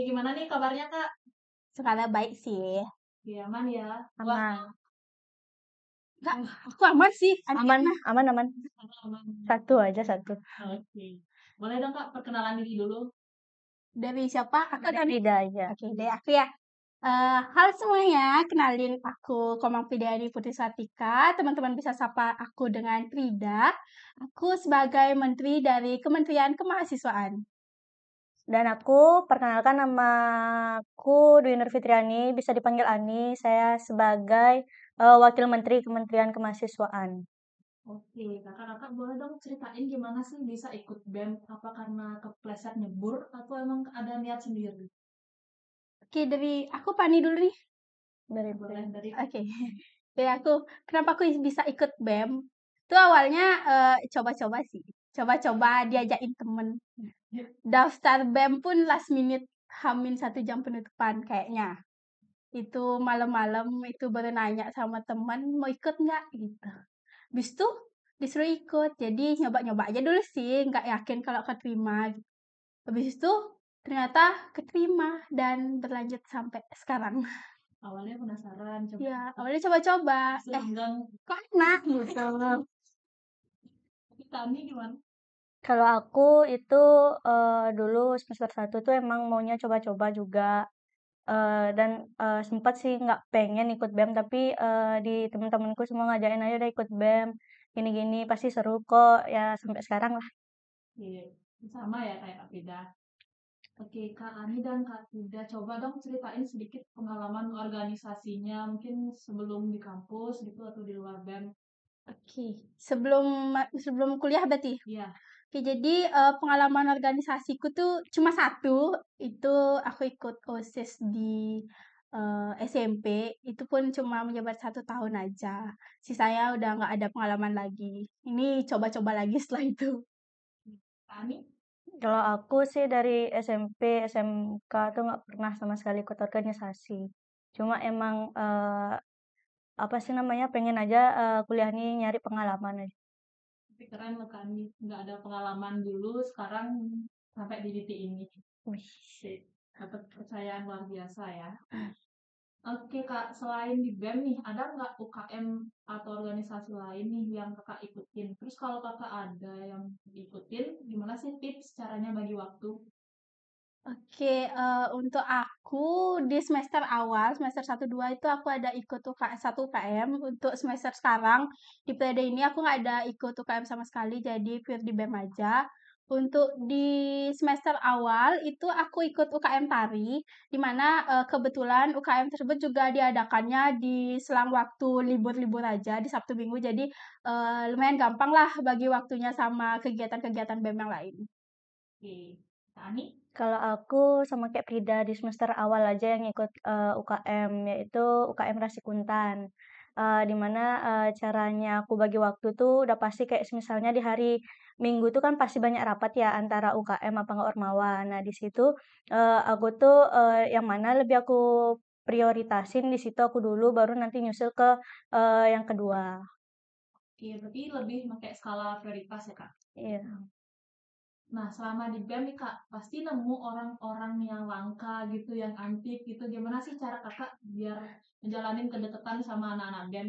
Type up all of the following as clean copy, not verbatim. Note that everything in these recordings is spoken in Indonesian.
Oke, gimana nih kabarnya Kak? Sekarang baik sih. Oke, aman ya? Wah, Aman. Enggak, aku aman sih. Aman, aman, aman. aman. Satu aja, satu. Oke. Boleh dong Kak perkenalan diri dulu. Dari siapa? Kakak dari Tidak aja. Oke, dari aku ya. Halo semuanya, kenalin aku Komang Pidani Putri Satika. Teman-teman bisa sapa aku dengan Frida. Aku sebagai Menteri dari Kementerian Kemahasiswaan. Dan aku perkenalkan namaku Dwi Nur Fitriani, bisa dipanggil Ani. Saya sebagai Wakil Menteri Kementerian Kemahasiswaan. Oke, kakak-kakak boleh dong ceritain gimana sih bisa ikut BEM? Apa karena kepleset nyebur atau emang ada niat sendiri? Oke, dari aku Pani dulu nih. Boleh dari Oke. Dari aku, kenapa aku bisa ikut BEM? Itu awalnya coba-coba sih. Coba-coba diajakin temen. Daftar BEM pun last minute, hamin 1 jam penutupan kayaknya. Itu malam-malam itu baru nanya sama teman, mau ikut nggak? Gitu. Habis itu disuruh ikut. Jadi nyoba-nyoba aja dulu sih, nggak yakin kalau keterima. Gitu. Habis itu ternyata keterima dan berlanjut sampai sekarang. awalnya penasaran, coba Ya, awalnya coba-coba. selenggang. Kok enak gitu. Tapi Tani gimana? Kalau aku itu dulu semester 1 tuh emang maunya coba-coba juga. Dan sempat sih nggak pengen ikut BEM, tapi di teman-temanku semua ngajakin ayo udah ikut BEM, gini-gini pasti seru kok. Ya sampai sekarang lah. Iya, sama ya kayak Kak Frida. Oke, Kak Ani dan Kak Frida, coba dong ceritain sedikit pengalaman organisasinya, mungkin sebelum di kampus gitu atau di luar BEM. Oke, sebelum kuliah berarti? Iya, Oke, jadi pengalaman organisasiku tuh cuma satu, itu aku ikut OSIS di SMP, itu pun cuma menjabat 1 tahun aja. Sisanya udah nggak ada pengalaman lagi. Ini coba-coba lagi setelah itu. Kak Ani? Kalau aku sih dari SMP, SMK tuh nggak pernah sama sekali ikut organisasi. Cuma emang apa sih namanya pengen aja kuliah nih nyari pengalaman aja. Tapi keren loh Kak Ani, nggak ada pengalaman dulu, sekarang sampai di titik ini. Wih. Sip, dapat kepercayaan luar biasa ya. Oke Kak, selain di BEM nih, ada nggak UKM atau organisasi lain nih yang kakak ikutin? Terus kalau kakak ada yang diikutin, gimana sih tips caranya bagi waktu? Oke, untuk aku di semester awal, semester 1, 2 itu aku ada ikut 1 UKM. Untuk semester sekarang, di periode ini aku nggak ada ikut UKM sama sekali, jadi pure di BEM aja. Untuk di semester awal itu aku ikut UKM tari, di mana kebetulan UKM tersebut juga diadakannya di selang waktu libur-libur aja, di Sabtu Minggu. Jadi lumayan gampang lah bagi waktunya sama kegiatan-kegiatan BEM yang lain. Oke, Kak Ani? Kalau aku sama kayak Prida di semester awal aja yang ikut UKM, yaitu UKM Rasikuntan. Di mana caranya aku bagi waktu tuh udah pasti kayak misalnya di hari Minggu tuh kan pasti banyak rapat ya antara UKM apa nggak Ormawa. Nah di situ aku tuh yang mana lebih aku prioritasin di situ aku dulu, baru nanti nyusul ke yang kedua. Oke, berarti lebih pakai skala prioritas ya Kak? Iya. Nah, selama di BEM nih Kak, pasti nemu orang-orang yang langka gitu, yang antik gitu. Gimana sih cara kakak biar menjalanin kedekatan sama anak-anak BEM?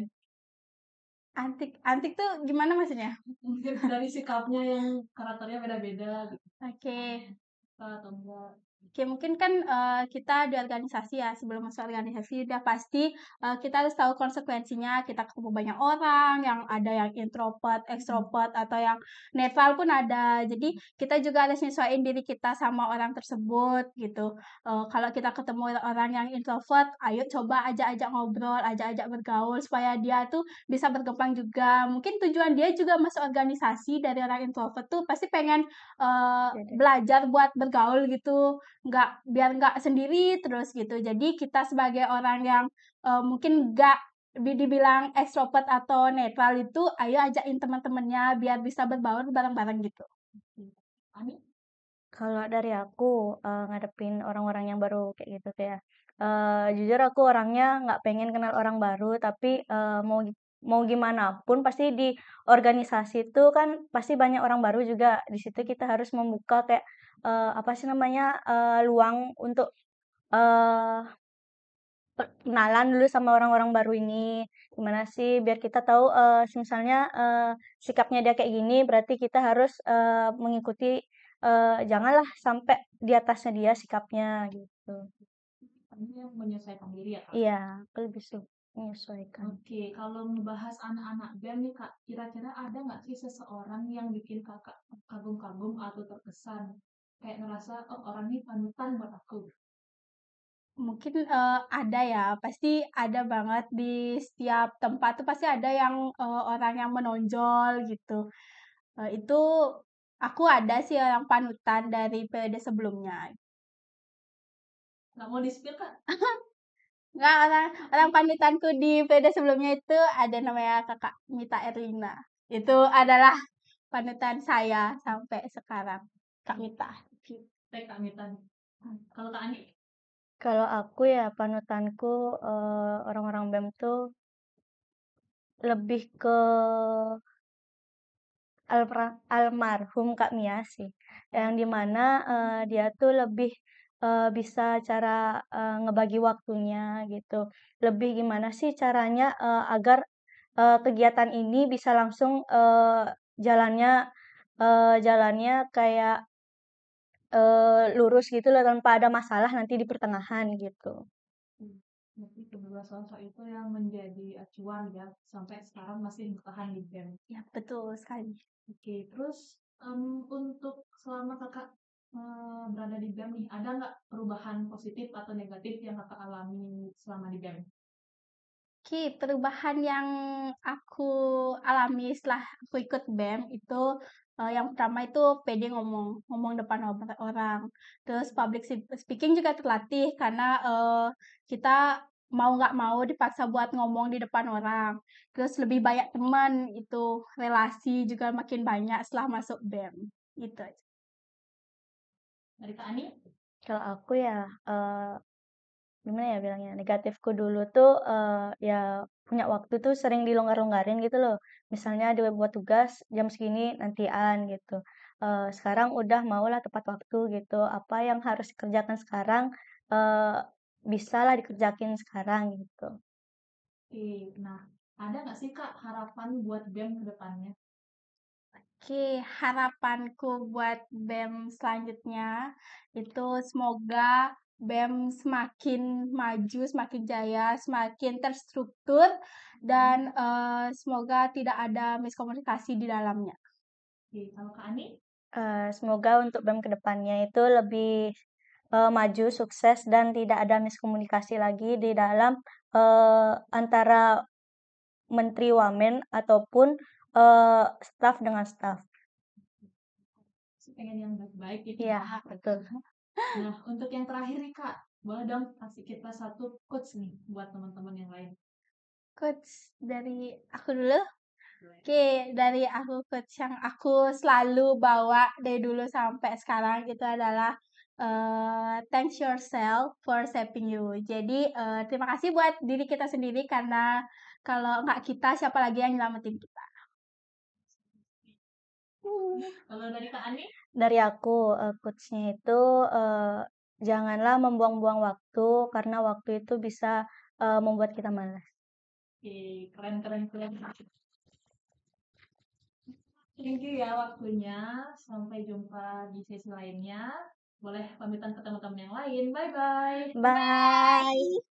Antik antik tuh gimana maksudnya? Mungkin dari sikapnya yang karakternya beda-beda gitu. Oke. Atau enggak. Oke, mungkin kan, kita di organisasi ya, sebelum masuk organisasi udah pasti, kita harus tahu konsekuensinya, kita ketemu banyak orang, yang ada yang introvert, ekstrovert, atau yang netral pun ada. Jadi, kita juga harus nyesuaiin diri kita sama orang tersebut, gitu. Kalau kita ketemu orang yang introvert, ayo coba ajak-ajak ngobrol, ajak-ajak bergaul, supaya dia tuh bisa berkembang juga. Mungkin tujuan dia juga masuk organisasi dari orang introvert tuh pasti pengen, Jadi, belajar buat bergaul gitu, biar nggak sendiri terus gitu. Jadi kita sebagai orang yang, mungkin nggak dibilang ekstrovert atau netral itu, ayo ajakin teman-temannya biar bisa berbaur bareng-bareng gitu. Ani? kalau dari aku ngadepin orang-orang yang baru kayak gitu tuh ya, jujur aku orangnya nggak pengen kenal orang baru, tapi mau gimana pun pasti di organisasi itu kan pasti banyak orang baru juga. Di situ kita harus membuka kayak apa sih namanya luang untuk eee, kenalan dulu sama orang-orang baru ini, gimana sih biar kita tahu, misalnya, sikapnya dia kayak gini berarti kita harus, mengikuti, janganlah sampai di atasnya dia sikapnya gitu. Ini yang menyesuaikan diri ya, Kak? Iya, aku lebih menyesuaikan. Oke, kalau ngebahas anak-anak BEM nih, Kak, kira-kira ada nggak sih seseorang yang bikin Kakak kagum-kagum atau terkesan? Kayak ngerasa, oh orang ini panutan buat aku. Mungkin, ada ya, pasti ada banget di setiap tempat tuh pasti ada yang, orang yang menonjol gitu. Itu aku ada sih yang panutan dari periode sebelumnya. Nggak mau di-spill, Kak? Enggak, orang orang panutanku di periode sebelumnya itu ada namanya Kakak Mita Erlina. Itu adalah panutan saya sampai sekarang, Kak Mita. Kak Mitan. Kalau Kak Ani? Kalau aku ya panutanku, orang-orang BEM tuh lebih ke almarhum Kak Mia sih, yang di mana, dia tuh lebih, bisa cara, ngebagi waktunya gitu, lebih gimana sih caranya, agar, kegiatan ini bisa langsung, jalannya kayak, lurus gitu loh tanpa ada masalah nanti di pertengahan gitu. Berarti kedua sosok itu yang menjadi acuan ya, sampai sekarang masih bertahan di BEM. Ya, betul sekali. Oke, terus untuk selama Kakak berada di BEM nih, ada nggak perubahan positif atau negatif yang Kakak alami selama di BEM? Oke, perubahan yang aku alami setelah aku ikut BEM itu, yang pertama itu pede ngomong depan orang. Terus public speaking juga terlatih karena, kita mau nggak mau dipaksa buat ngomong di depan orang. Terus lebih banyak teman, itu relasi juga makin banyak setelah masuk BEM, gitu aja. Dari Kak Ani? Kalau aku ya, gimana ya bilangnya, negatifku dulu tuh, ya punya waktu tuh sering dilonggar-longgarin gitu loh. Misalnya buat tugas jam segini nantian gitu. Sekarang udah maulah tepat waktu gitu. Apa yang harus dikerjakan sekarang, eee, bisalah dikerjakin sekarang gitu. Oke, nah ada nggak sih Kak harapan buat BEM ke depannya? Oke, harapanku buat BEM selanjutnya itu semoga BEM semakin maju, semakin jaya, semakin terstruktur, dan semoga tidak ada miskomunikasi di dalamnya. Oke, kalau Kak Ani? Semoga untuk BEM ke depannya itu lebih, maju, sukses, dan tidak ada miskomunikasi lagi di dalam, antara menteri wamen ataupun, staf dengan staf. Pengen yang baik-baik gitu Iya, ya. betul. Nah, untuk yang terakhir nih Kak, boleh dong kasih kita satu quotes nih buat teman-teman yang lain. Coach dari aku dulu. Oke, dari aku quotes yang aku selalu bawa dari dulu sampai sekarang itu adalah thanks yourself for shaping you. Jadi terima kasih buat diri kita sendiri karena kalau nggak kita siapa lagi yang nyelamatin kita. Kalau dari Kak Ani? Dari aku, quotes-nya itu, janganlah membuang-buang waktu karena waktu itu bisa, membuat kita malas. Oke, keren keren keren. Thank you ya waktunya. Sampai jumpa di sesi lainnya. Boleh pamitan ke teman-teman yang lain. Bye bye. Bye.